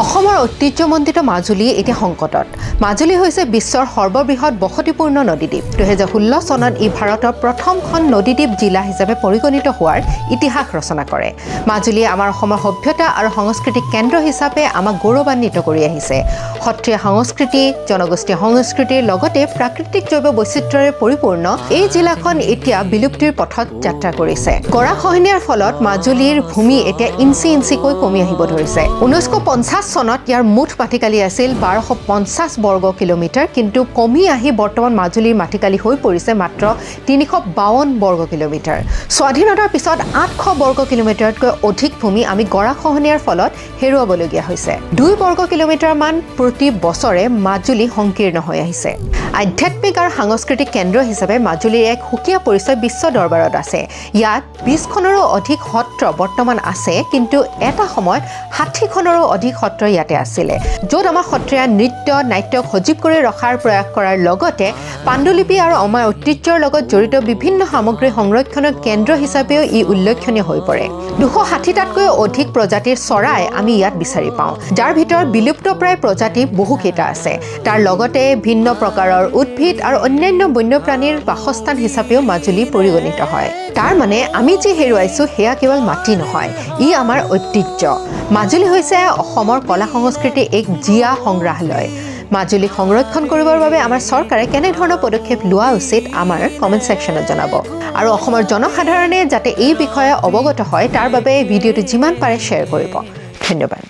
অসমৰ ঐতিহ্যমণ্ডিত মাজুলী এতিয়া সংকটত। মাজুলী হৈছে বিশ্বৰ সৰ্ববৃহৎ বসতিপূৰ্ণ নদীদ্বীপ। 2016 চনত ই ভাৰতৰ প্ৰথমখন নদীদ্বীপ জিলা হিচাপে পৰিগণিত হোৱাৰ ইতিহাস ৰচনা কৰে। মাজুলীয়ে আমাৰ অসমৰ সভ্যতা আৰু সাংস্কৃতিক কেন্দ্ৰ হিচাপে আমাক গৌৰৱান্বিত কৰি আহিছে। সত্ৰীয়া সংস্কৃতি, জনগোষ্ঠীয় সংস্কৃতিৰ লগতে প্ৰাকৃতিক জৈৱ বৈচিত্ৰ্যৰে পৰিপূৰ্ণ এই জিলাখন এতিয়া বিলুপ্তিৰ পথত যাত্ৰা কৰিছে। গৰাখহনীয়াৰ ফলত মাজুলীৰ ভূমি এতিয়া ইঞ্চি ইঞ্চিকৈ কমি আহিব ধৰিছে। 1950 চনত ইয়াৰ মুঠ মাটিকালি আছিল 1250 বৰ্গ কিলোমিটাৰ, কিন্তু কমি আহি বৰ্তমান মাজুলীৰ মাটিকালি হৈ পৰিছে মাত্ৰ 352 বৰ্গ কিলোমিটাৰ। স্বাধীনতাৰ পিছত 800 বৰ্গ কিলোমিটাৰতকৈ অধিক ভূমি আমি গৰাখহনীয়াৰ ফলত হেৰুৱাবলগীয়া হৈছে। 2 বৰ্গ কিলোমিটাৰ মান প্ৰতি বছৰে মাজুলী সংকীৰ্ণ হৈ আহিছে। আধ্যাত্মিক আৰু সাংস্কৃতিক কেন্দ্ৰ হিচাপে মাজুলীৰ এক সুকীয়া পৰিচয় বিশ্ব দৰবাৰত আছে। ইয়াত 20খনৰো অধিক সত্ৰ বৰ্তমান আছে, কিন্তু এটা সময়ত 60খনৰো অধিক সত্ৰ ইয়াতে আছিলে, য'ত আমাৰ সত্ৰীয়া নৃত্য নাট্যক সজীৱ কৰি ৰখাৰ প্ৰয়াস কৰাৰ লগতে পাণ্ডুলিপি আৰু আমাৰ ঐতিহ্যৰ লগত জড়িত বিভিন্ন সামগ্ৰী সংৰক্ষণৰ কেন্দ্ৰ হিচাপেও ই উল্লেখনীয় হৈ পৰে। 260টাতকৈ অধিক প্ৰজাতিৰ চৰাই আমি ইয়াত বিচাৰি পাওঁ, যাৰ ভিতৰত বিলুপ্তপ্ৰায় প্ৰজাতি বহুকেইটা আছে। তাৰ লগতে ভিন্ন প্ৰকাৰৰ উদ্ভিদ আৰু অন্যান্য বন্যপ্ৰাণীৰ বাসস্থান হিচাপেও মাজুলী পৰিগণিত হয়। তাৰ মানে আমি যি হেৰুৱাইছোঁ সেয়া কেৱল মাটি নহয়, ই আমাৰ ঐতিহ্য। মাজুলী হৈছে অসমৰ কলা সংস্কৃতিৰ এক জীয়া সংগ্ৰহালয়। মাজুলী সংৰক্ষণ কৰিবৰ বাবে আমাৰ চৰকাৰে কেনেধৰণৰ পদক্ষেপ লোৱা উচিত আমাৰ কমেণ্ট ছেকশ্যনত জনাব। আৰু অসমৰ জনসাধাৰণে যাতে এই বিষয়ে অৱগত হয় তাৰ বাবে ভিডিঅ'টো যিমান পাৰে শ্বেয়াৰ কৰিব। ধন্যবাদ।